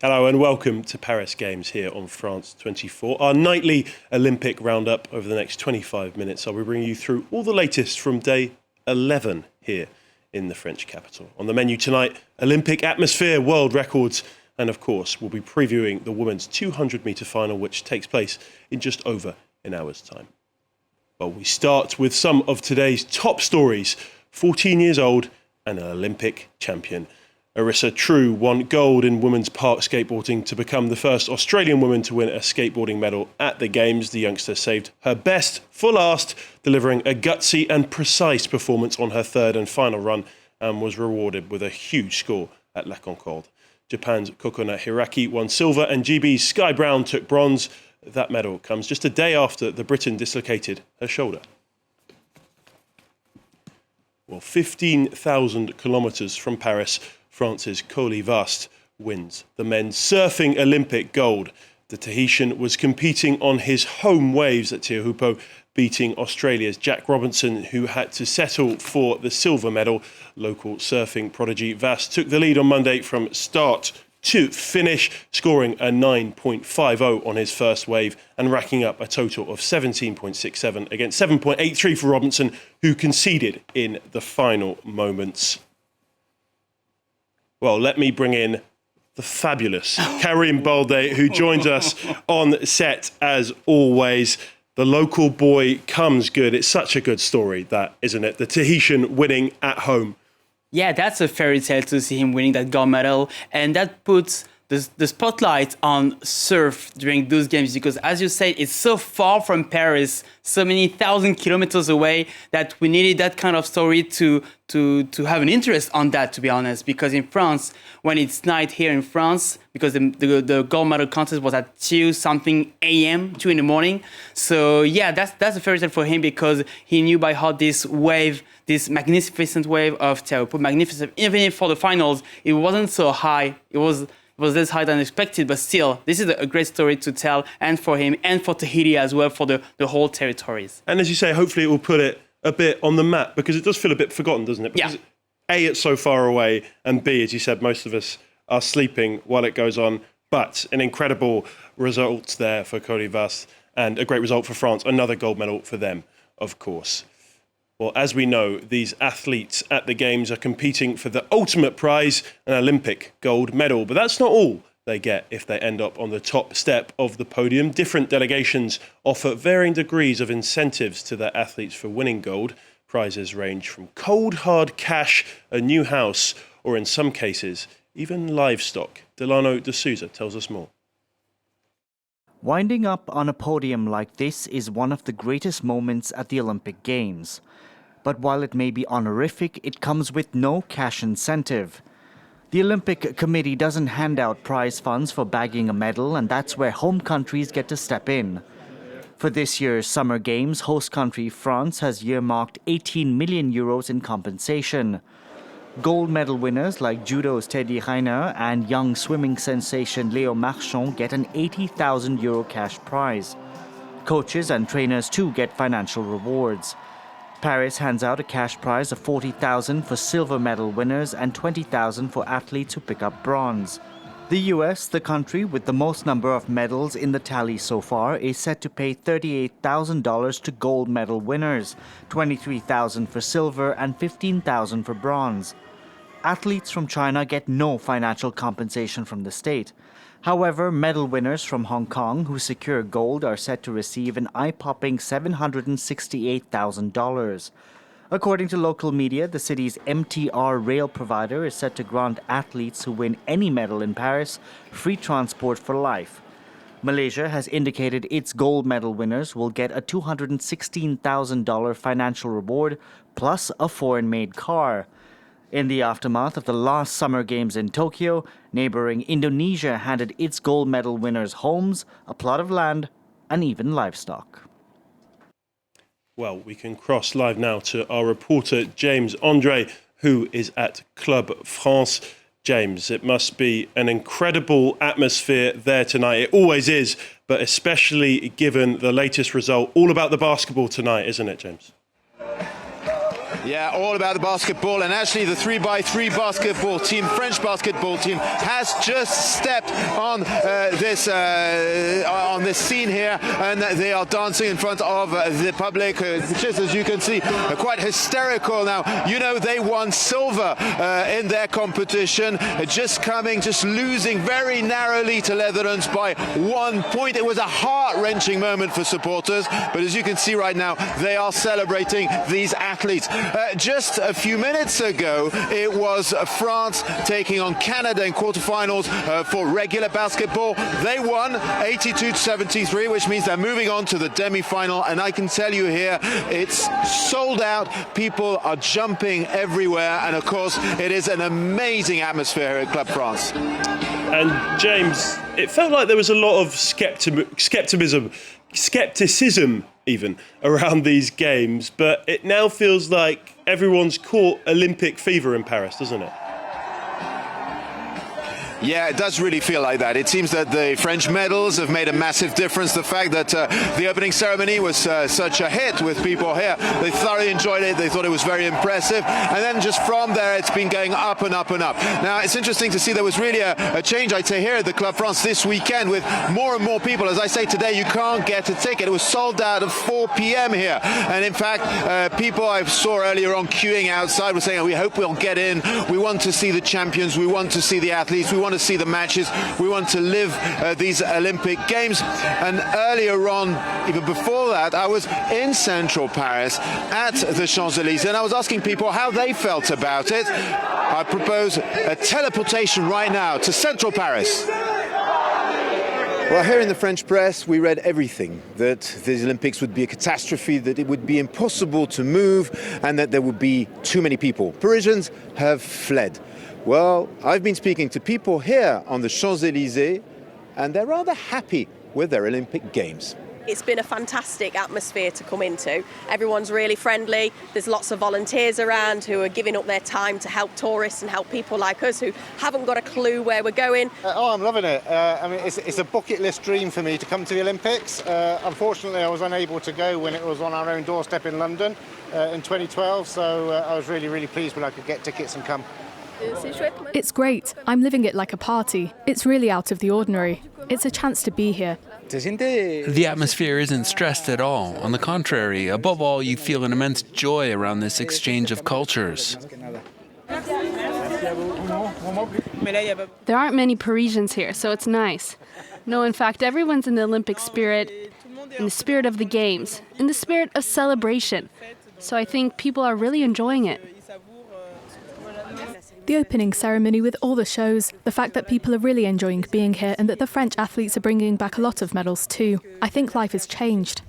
Hello and welcome to Paris Games here on France 24, our nightly Olympic roundup. Over the next 25 minutes, I'll be bringing you through all the latest from day 11 here in the French capital. On the menu tonight, Olympic atmosphere, world records, and of course, we'll be previewing the women's 200-metre final, which takes place in just over an hour's time. Well, we start with some of today's top stories. 14 years old and an Olympic champion. Arisa Trew won gold in women's park skateboarding to become the first Australian woman to win a skateboarding medal at the Games. The youngster saved her best for last, delivering a gutsy and precise performance on her third and final run, and was rewarded with a huge score at La Concorde. Japan's Kokona Hiraki won silver and GB's Sky Brown took bronze. That medal comes just a day after the Briton dislocated her shoulder. Well, 15,000 kilometres from Paris, France's Coley Vast wins the men's surfing Olympic gold. The Tahitian was competing on his home waves at Teahupo'o, beating Australia's Jack Robinson, who had to settle for the silver medal. Local surfing prodigy Vast took the lead on Monday from start to finish, scoring a 9.50 on his first wave and racking up a total of 17.67 against 7.83 for Robinson, who conceded in the final moments. Well, let me bring in the fabulous Karim Balde, who joins us on set as always. The local boy comes good. It's such a good story, that, isn't it? The Tahitian winning at home. Yeah, that's a fairy tale to see him winning that gold medal. And that puts the spotlight on surf during those games because, as you said, it's so far from Paris, so many thousand kilometers away, that we needed that kind of story to have an interest on that, to be honest. Because in France, when it's night here in France, because the gold medal contest was at 2 a.m., 2 in the morning. So yeah, that's a fairy tale for him because he knew by heart this wave, this magnificent wave of Teahupo'o, magnificent. Even if for the finals, it wasn't so high. It was less high than expected, but still, this is a great story to tell, and for him, and for Tahiti as well, for the whole territories. And as you say, hopefully it will put it a bit on the map, because it does feel a bit forgotten, doesn't it? Because A, it's so far away, and B, as you said, most of us are sleeping while it goes on. But an incredible result there for Coley Vast, and a great result for France. Another gold medal for them, of course. Well, as we know, these athletes at the Games are competing for the ultimate prize, an Olympic gold medal. But that's not all they get if they end up on the top step of the podium. Different delegations offer varying degrees of incentives to their athletes for winning gold. Prizes range from cold, hard cash, a new house, or in some cases, even livestock. Delano de Souza tells us more. Winding up on a podium like this is one of the greatest moments at the Olympic Games. But while it may be honorific, it comes with no cash incentive. The Olympic Committee doesn't hand out prize funds for bagging a medal, and that's where home countries get to step in. For this year's Summer Games, host country France has earmarked 18 million euros in compensation. Gold medal winners like judo's Teddy Riner and young swimming sensation Léo Marchand get an 80,000 euro cash prize. Coaches and trainers too get financial rewards. Paris hands out a cash prize of 40,000 for silver medal winners and 20,000 for athletes who pick up bronze. The US, the country with the most number of medals in the tally so far, is set to pay $38,000 to gold medal winners, 23,000 for silver and 15,000 for bronze. Athletes from China get no financial compensation from the state. However, medal winners from Hong Kong who secure gold are set to receive an eye-popping $768,000. According to local media, the city's MTR rail provider is set to grant athletes who win any medal in Paris free transport for life. Malaysia has indicated its gold medal winners will get a $216,000 financial reward plus a foreign-made car. In the aftermath of the last Summer Games in Tokyo, neighboring Indonesia handed its gold medal winners homes, a plot of land, and even livestock. Well, we can cross live now to our reporter, James Andre, who is at Club France. James, it must be an incredible atmosphere there tonight. It always is, but especially given the latest result. All about the basketball tonight, isn't it, James? Yeah, all about the basketball, and actually the 3x3 basketball team, French basketball team, has just stepped on this scene here, and they are dancing in front of the public, which is, as you can see, quite hysterical. Now, you know, they won silver in their competition, just losing very narrowly to Netherlands by 1 point. It was a heart-wrenching moment for supporters, but as you can see right now, they are celebrating these athletes. Just a few minutes ago, it was France taking on Canada in quarterfinals for regular basketball. They won 82-73, which means they're moving on to the demi-final. And I can tell you here, it's sold out. People are jumping everywhere. And of course, it is an amazing atmosphere here at Club France. And James, it felt like there was a lot of skepticism even around these games, but it now feels like everyone's caught Olympic fever in Paris, doesn't it? Yeah, it does really feel like that. It seems that the French medals have made a massive difference. The fact that the opening ceremony was such a hit with people here, they thoroughly enjoyed it. They thought it was very impressive. And then just from there, it's been going up and up and up. Now, it's interesting to see there was really a change, I'd say, here at the Club France this weekend with more and more people. As I say today, you can't get a ticket. It was sold out at 4 p.m. here. And in fact, people I saw earlier on queuing outside were saying, we hope we'll get in. We want to see the champions. We want to see the athletes. We want to see the matches. We want to live these Olympic Games. And earlier on, even before that, I was in central Paris at the Champs-Élysées, and I was asking people how they felt about it. I propose a teleportation right now to central Paris. Well, here in the French press, we read everything, that the Olympics would be a catastrophe, that it would be impossible to move, and that there would be too many people. Parisians have fled. Well, I've been speaking to people here on the Champs-Élysées, and they're rather happy with their Olympic Games. It's been a fantastic atmosphere to come into. Everyone's really friendly. There's lots of volunteers around who are giving up their time to help tourists and help people like us who haven't got a clue where we're going. I'm loving it. I mean, it's a bucket list dream for me to come to the Olympics. Unfortunately, I was unable to go when it was on our own doorstep in London in 2012, so I was really, really pleased when I could get tickets and come. It's great. I'm living it like a party. It's really out of the ordinary. It's a chance to be here. The atmosphere isn't stressed at all. On the contrary, above all, you feel an immense joy around this exchange of cultures. There aren't many Parisians here, so it's nice. No, in fact, everyone's in the Olympic spirit, in the spirit of the Games, in the spirit of celebration. So I think people are really enjoying it. The opening ceremony with all the shows, the fact that people are really enjoying being here and that the French athletes are bringing back a lot of medals too. I think life has changed.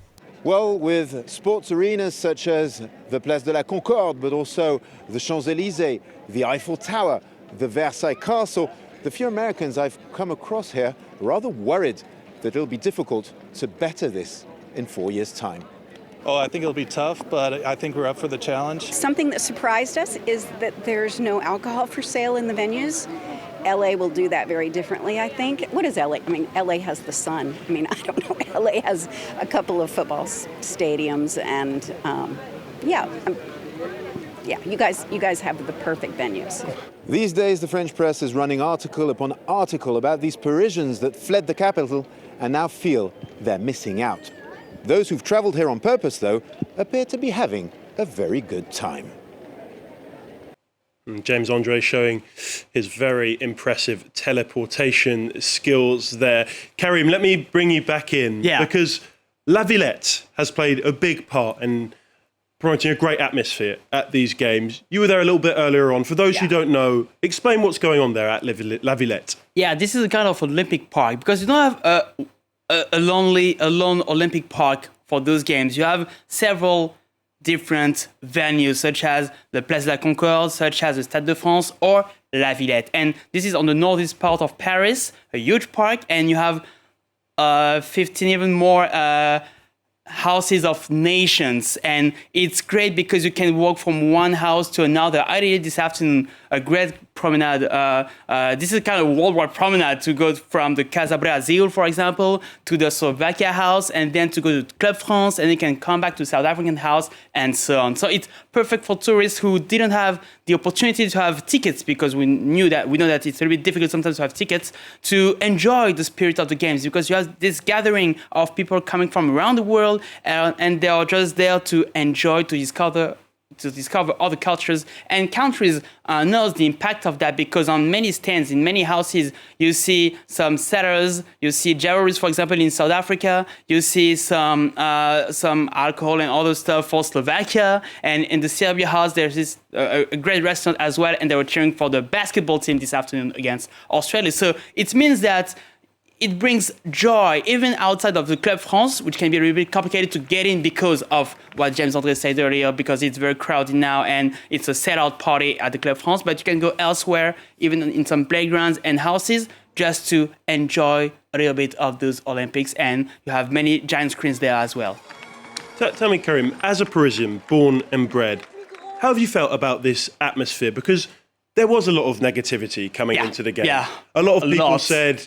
Well, with sports arenas such as the Place de la Concorde, but also the Champs-Élysées, the Eiffel Tower, the Versailles Castle, the few Americans I've come across here are rather worried that it'll be difficult to better this in 4 years' time. Oh, I think it'll be tough, but I think we're up for the challenge. Something that surprised us is that there's no alcohol for sale in the venues. LA will do that very differently, I think. What is LA? I mean, LA has the sun. I mean, I don't know. LA has a couple of football stadiums, and you guys have the perfect venues. These days, the French press is running article upon article about these Parisians that fled the capital and now feel they're missing out. Those who've travelled here on purpose, though, appear to be having a very good time. James Andre showing his very impressive teleportation skills there. Karim, let me bring you back in. Yeah. Because La Villette has played a big part in promoting a great atmosphere at these games. You were there a little bit earlier on. For those who don't know, explain what's going on there at La Villette. Yeah, this is a kind of Olympic park because you don't have a lone Olympic park for those games. You have several different venues, such as the Place de la Concorde, such as the Stade de France or La Villette. And this is on the northeast part of Paris, a huge park, and you have 15 even more houses of nations. And it's great because you can walk from one house to another. I did it this afternoon a great promenade. This is kind of a worldwide promenade to go from the Casa Brasil, for example, to the Slovakia house, and then to go to Club France, and you can come back to South African house, and so on. So it's perfect for tourists who didn't have the opportunity to have tickets, because we know that it's a little bit difficult sometimes to have tickets, to enjoy the spirit of the games, because you have this gathering of people coming from around the world, and they are just there to enjoy, to discover other cultures and countries. Knows the impact of that, because on many stands, in many houses, you see some sellers, you see jewelries, for example, in South Africa, you see some alcohol and other stuff for Slovakia, and in the Serbia house, there's this a great restaurant as well, and they were cheering for the basketball team this afternoon against Australia. So it means that it brings joy even outside of the Club France, which can be really complicated to get in because of what James Andre said earlier, because it's very crowded now and it's a sellout party at the Club France. But you can go elsewhere, even in some playgrounds and houses, just to enjoy a little bit of those Olympics. And you have many giant screens there as well. Tell me, Karim, as a Parisian, born and bred, how have you felt about this atmosphere? Because there was a lot of negativity coming into the game. Yeah, a lot of people said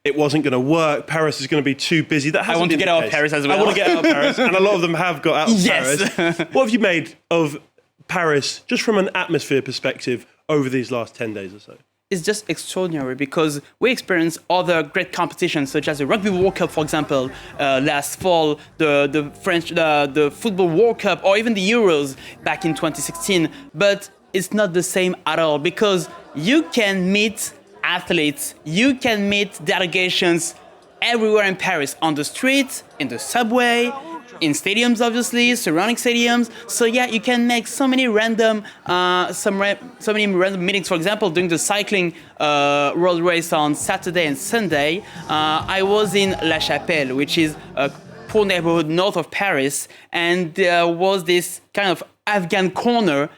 it wasn't going to work. Paris is going to be too busy. That hasn't I want to been get the out case. of Paris as well. I want to get out of Paris, and a lot of them have got out of Yes. Paris. What have you made of Paris, just from an atmosphere perspective, over these last 10 days or so? It's just extraordinary, because we experienced other great competitions, such as the Rugby World Cup, for example, last fall, the Football World Cup, or even the Euros back in 2016. But it's not the same at all, because you can meet athletes, you can meet delegations everywhere in Paris, on the street, in the subway, in stadiums, obviously, surrounding stadiums. So yeah, you can make so many random meetings. For example, during the cycling road race on Saturday and Sunday, I was in La Chapelle, which is a poor neighborhood north of Paris, and there was this kind of Afghan corner,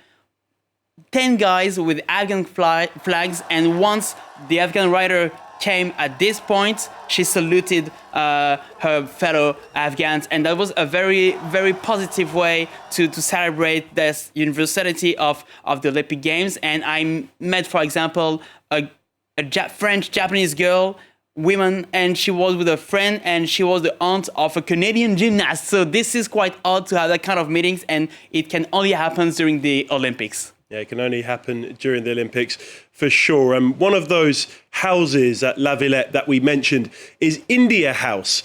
10 guys with Afghan flags, and once the Afghan rider came at this point, she saluted her fellow Afghans, and that was a very, very positive way to celebrate this universality of the Olympic Games. And I met, for example, a French-Japanese girl, woman, and she was with a friend, and she was the aunt of a Canadian gymnast. So this is quite odd to have that kind of meetings, and it can only happen during the Olympics. Yeah, it can only happen during the Olympics, for sure. One of those houses at La Villette that we mentioned is India House.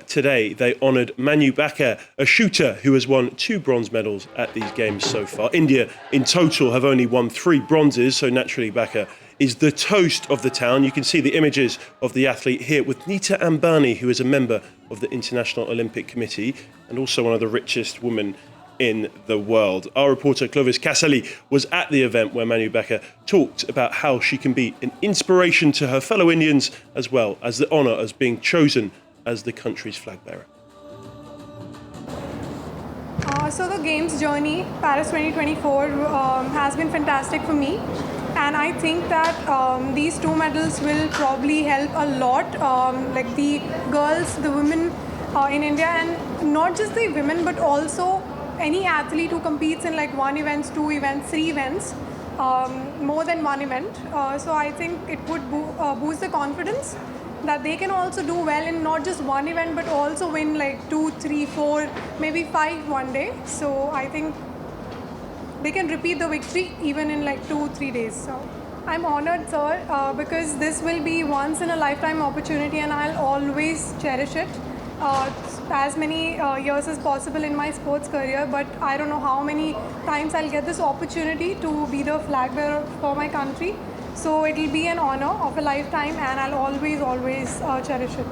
Today, they honoured Manu Bhaker, a shooter who has won 2 bronze medals at these games so far. India, in total, have only won 3 bronzes, so naturally Bhaker is the toast of the town. You can see the images of the athlete here with Nita Ambani, who is a member of the International Olympic Committee and also one of the richest women in the world. Our reporter Clovis Casali was at the event where Manu Bhaker talked about how she can be an inspiration to her fellow Indians, as well as the honour as being chosen as the country's flag bearer. So the Games journey, Paris 2024, has been fantastic for me. And I think that these 2 medals will probably help a lot, like the girls, the women in India, and not just the women, but also any athlete who competes in like 1 event, 2 events, 3 events, more than 1 event. So I think it would boost the confidence that they can also do well in not just 1 event, but also win like 2, 3, 4, maybe 5 one day. So I think they can repeat the victory even in like 2, 3 days. So I'm honored, sir, because this will be once in a lifetime opportunity, and I'll always cherish it. As many years as possible in my sports career, but I don't know how many times I'll get this opportunity to be the flag bearer for my country. So it'll be an honor of a lifetime, and I'll always cherish it.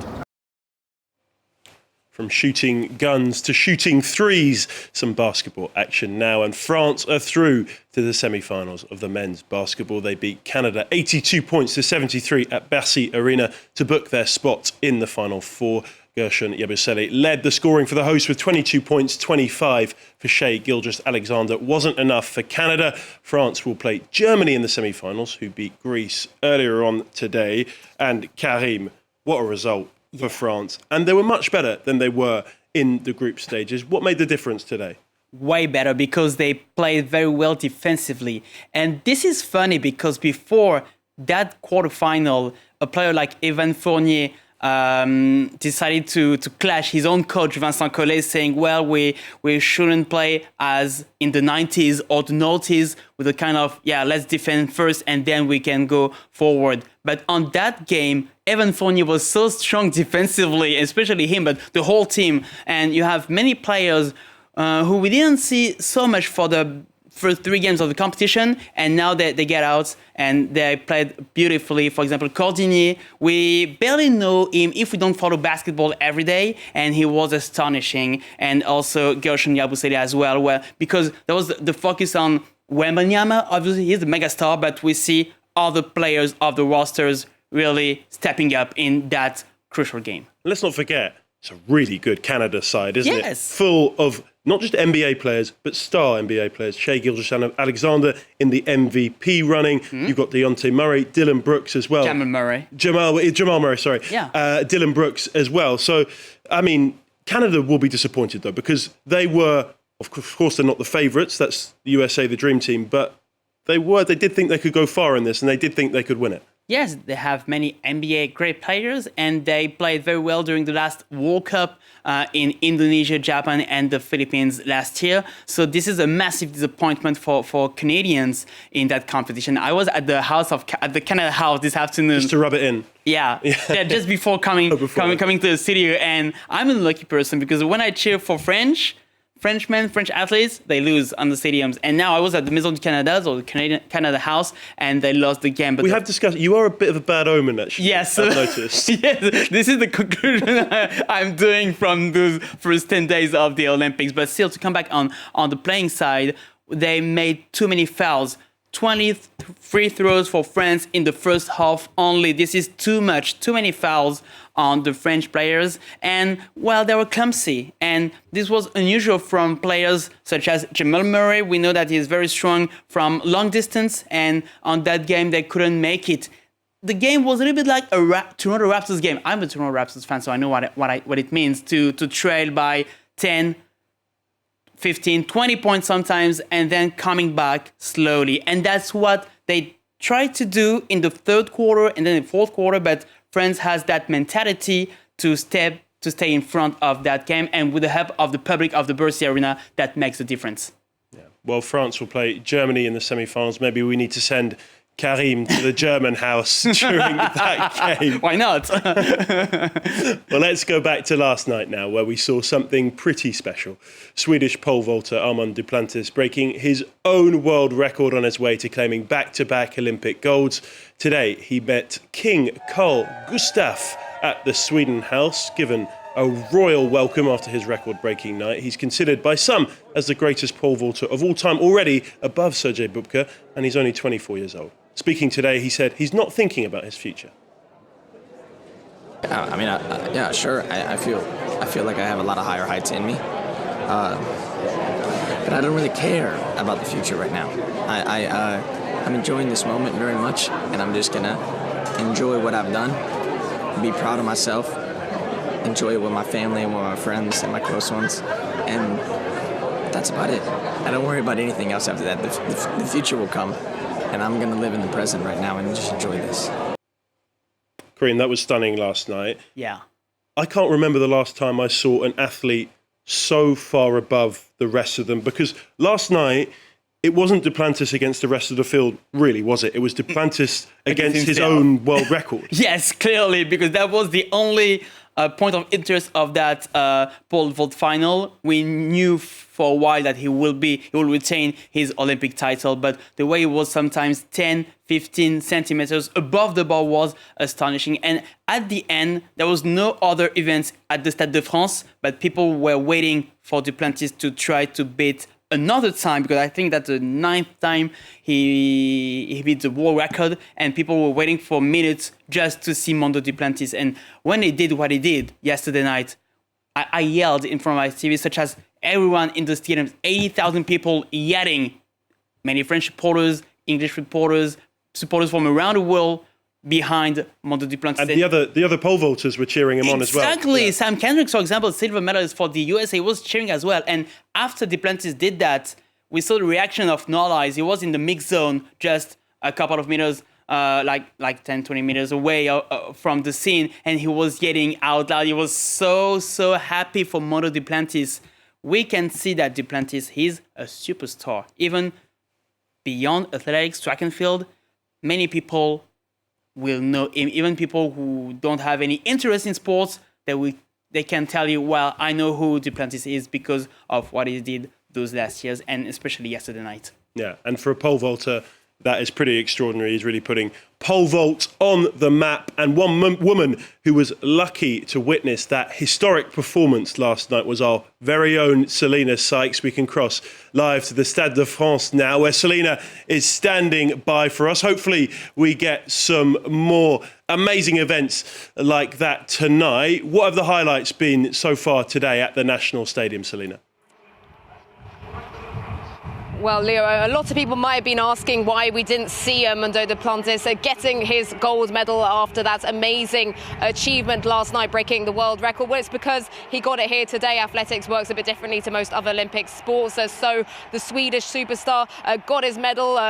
From shooting guns to shooting threes, some basketball action now, and France are through to the semi-finals of the men's basketball. They beat Canada 82 points to 73 at Bercy Arena to book their spot in the Final Four. Gershon Yabusele led the scoring for the hosts with 22 points, 25 for Shai Gilgeous-Alexander. Wasn't enough for Canada. France will play Germany in the semi-finals, who beat Greece earlier on today. And Karim, what a result for France. And they were much better than they were in the group stages. What made the difference today? way better because they played very well defensively. And this is funny because before that quarterfinal, a player like Evan Fournier decided to clash his own coach, Vincent Collet, saying, well, we shouldn't play as in the 90s or the noughties with a kind of, let's defend first and then we can go forward. But on that game, Evan Fournier was so strong defensively, especially him, but the whole team. And you have many players who we didn't see so much for the first 3 games of the competition, and now they get out and they played beautifully. For example, Cordinier, we barely know him if we don't follow basketball every day, and he was astonishing. And also Gershon Yabusele as well, because there was the focus on Wembanyama. Obviously, he's the megastar, but we see other players of the rosters really stepping up in that crucial game. Let's not forget, it's a really good Canada side, isn't it? Yes. Full of not just NBA players, but star NBA players. Shai Gilgeous-Alexander in the MVP running. You've got Deontay Murray, Dylan Brooks as well. Jamal Murray, sorry. Yeah. Dylan Brooks as well. So, I mean, Canada will be disappointed, though, because they were, of course, they're not the favourites. That's the USA, the dream team. But they did think they could go far in this, and they did think they could win it. Yes, they have many NBA great players, and they played very well during the last World Cup in Indonesia, Japan, and the Philippines last year. So this is a massive disappointment for Canadians in that competition. I was at the Canada House this afternoon. Just to rub it in. Yeah, just before coming to the studio, and I'm a lucky person because when I cheer for Frenchmen, French athletes, they lose on the stadiums. And now I was at the Maison du Canada, or the Canada House, and they lost the game. But we have discussed, you are a bit of a bad omen, actually. Yes. I've noticed. Yes, this is the conclusion I'm doing from those first 10 days of the Olympics. But still, to come back on the playing side, they made too many fouls. 20 free throws for France in the first half only. This is too much, too many fouls on the French players. And, well, they were clumsy. And this was unusual from players such as Jamal Murray. We know that he is very strong from long distance. And on that game, they couldn't make it. The game was a little bit like a Toronto Raptors game. I'm a Toronto Raptors fan, so I know what it means to trail by 10, 15, 20 points sometimes, and then coming back slowly. And that's what they tried to do in the third quarter and then in the fourth quarter, but France has that mentality to stay in front of that game, and with the help of the public of the Bercy Arena, that makes a difference. Yeah. Well, France will play Germany in the semi-finals. Maybe we need to send Karim to the German house during that game. Why not? Well, let's go back to last night now, where we saw something pretty special. Swedish pole vaulter Armand Duplantis breaking his own world record on his way to claiming back-to-back Olympic golds. Today, he met King Carl Gustaf at the Sweden house, given a royal welcome after his record-breaking night. He's considered by some as the greatest pole vaulter of all time, already above Sergei Bubka, and he's only 24 years old. Speaking today, he said he's not thinking about his future. I mean, yeah, sure. I feel like I have a lot of higher heights in me, but I don't really care about the future right now. I'm enjoying this moment very much, and I'm just gonna enjoy what I've done, be proud of myself, enjoy it with my family and with my friends and my close ones, and that's about it. I don't worry about anything else after that. The future will come, and I'm gonna live in the present right now and just enjoy this. Corinne, that was stunning last night. Yeah. I can't remember the last time I saw an athlete so far above the rest of them, because last night it wasn't Duplantis against the rest of the field, really, was it? It was Duplantis against his own world record. Yes, clearly, because that was the only point of interest of that pole vault final. We knew for a while that he will retain his Olympic title, but the way it was sometimes 10, 15 centimeters above the bar was astonishing. And at the end, there was no other events at the Stade de France, but people were waiting for Duplantis to try to beat another time, because I think that's the 9th time he beat the world record, and people were waiting for minutes just to see Manu Duplantis. And when he did what he did yesterday night, I yelled in front of my TV, such as everyone in the stadium, 80,000 people yelling, many French supporters, English supporters from around the world, behind Manu Duplantis. And the other pole vaulters were cheering him on as well. Exactly. Yeah. Sam Kendricks, for example, silver medalist for the USA, was cheering as well. And after Duplantis did that, we saw the reaction of Norlies. He was in the mix zone, just a couple of meters, like 10, 20 meters away from the scene, and he was yelling out loud. He was so happy for Manu Duplantis. We can see that Duplantis, he's a superstar. Even beyond athletics, track and field, many people will know him. Even people who don't have any interest in sports, they can tell you, well, I know who Duplantis is because of what he did those last years, and especially yesterday night. Yeah, and for a pole vaulter, that is pretty extraordinary. He's really putting pole vault on the map. And one woman who was lucky to witness that historic performance last night was our very own Selina Sykes. We can cross live to the Stade de France now, where Selina is standing by for us. Hopefully we get some more amazing events like that tonight. What have the highlights been so far today at the National Stadium, Selina? Well, Leo, a lot of people might have been asking why we didn't see Manu Duplantis getting his gold medal after that amazing achievement last night, breaking the world record. Well, it's because he got it here today. Athletics works a bit differently to most other Olympic sports. So the Swedish superstar got his medal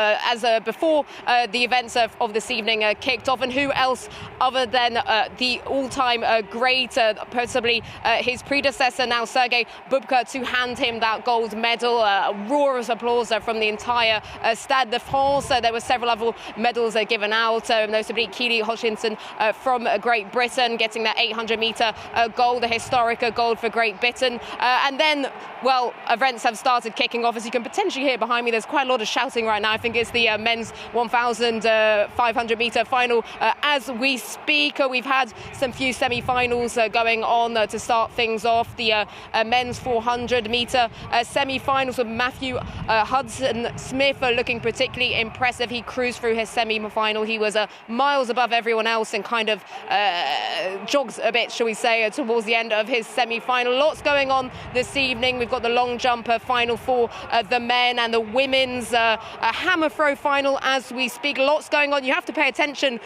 before the events of this evening kicked off. And who else other than the all-time great, possibly his predecessor now, Sergei Bubka, to hand him that gold medal. A roar of applause from the entire Stade de France. There were several other medals given out, notably Keely Hutchinson from Great Britain getting that 800-metre gold, a historic gold for Great Britain. And then, well, events have started kicking off. As you can potentially hear behind me, there's quite a lot of shouting right now. I think it's the men's 1,500-metre final. As we speak, we've had some few semi-finals going on to start things off. The men's 400-metre semi-finals with Matthew Hudson Smith looking particularly impressive. He cruised through his semi-final. He was miles above everyone else and kind of jogged a bit, shall we say, towards the end of his semi-final. Lots going on this evening. We've got the long jump final for the men and the women's hammer throw final as we speak. Lots going on. You have to pay attention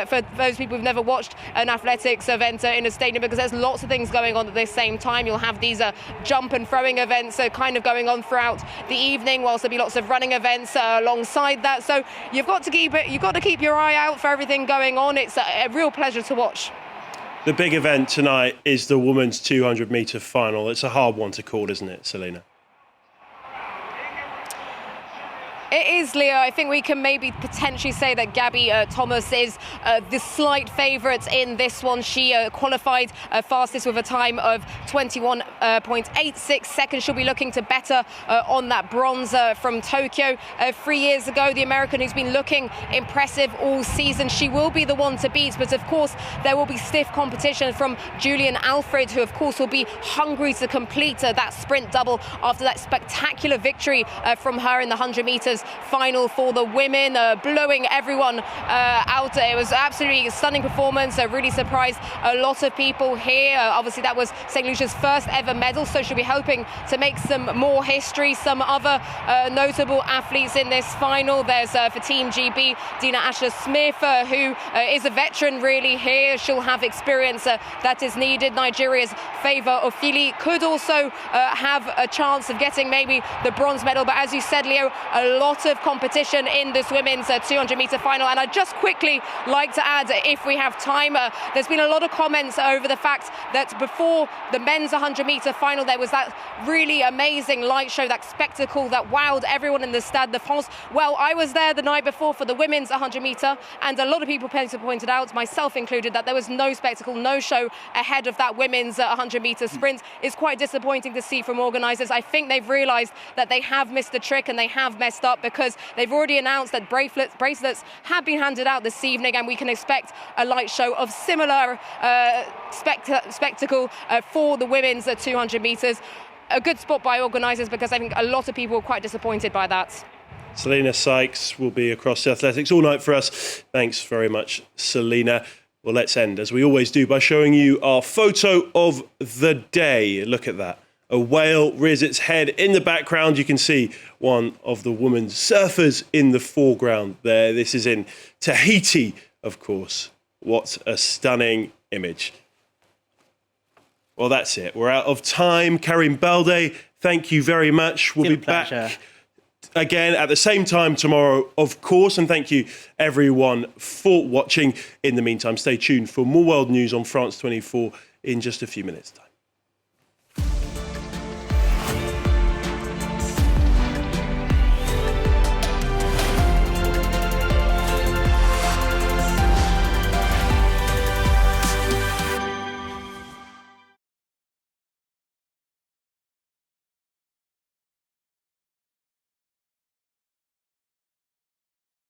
for those people who've never watched an athletics event in a stadium, because there's lots of things going on at the same time. You'll have these jump and throwing events kind of going on throughout the evening, whilst there'll be lots of running events alongside that. So you've got to keep your eye out for everything going on. It's a real pleasure to watch. The big event tonight is the women's 200-metre final. It's a hard one to call, isn't it, Selina? It is, Leo. I think we can maybe potentially say that Gabby Thomas is the slight favourite in this one. She qualified fastest with a time of 21.86 seconds. She'll be looking to better on that bronze from Tokyo 3 years ago. The American who's been looking impressive all season. She will be the one to beat, but of course there will be stiff competition from Julian Alfred, who of course will be hungry to complete that sprint double after that spectacular victory from her in the 100 metres final for the women, blowing everyone out. It was absolutely a stunning performance. Really surprised a lot of people here. Obviously that was St. Lucia's first ever medal, so she'll be hoping to make some more history. Some other notable athletes in this final. There's for Team GB, Dina Asher-Smith, who is a veteran really here. She'll have experience that is needed. Nigeria's Favour Ofili could also have a chance of getting maybe the bronze medal, but as you said, Leo, a lot of competition in this women's 200-metre final. And I'd just quickly like to add, if we have time, there's been a lot of comments over the fact that before the men's 100-metre final there was that really amazing light show, that spectacle that wowed everyone in the Stade de France. Well, I was there the night before for the women's 100-metre, and a lot of people pointed out, myself included, that there was no spectacle, no show ahead of that women's 100-metre sprint. It's quite disappointing to see from organisers. I think they've realised that they have missed the trick and they have messed up, because they've already announced that bracelets have been handed out this evening, and we can expect a light show of similar spectacle for the women's 200 metres. A good spot by organisers, because I think a lot of people were quite disappointed by that. Selina Sykes will be across the athletics all night for us. Thanks very much, Selina. Well, let's end, as we always do, by showing you our photo of the day. Look at that. A whale rears its head in the background. You can see one of the women's surfers in the foreground there. This is in Tahiti of course. What a stunning image. Well, that's it. We're out of time. Karim Balde, thank you very much. We'll be back again at the same time tomorrow, of course. And thank you, everyone, for watching. In the meantime, stay tuned for more world news on France 24 in just a few minutes' time.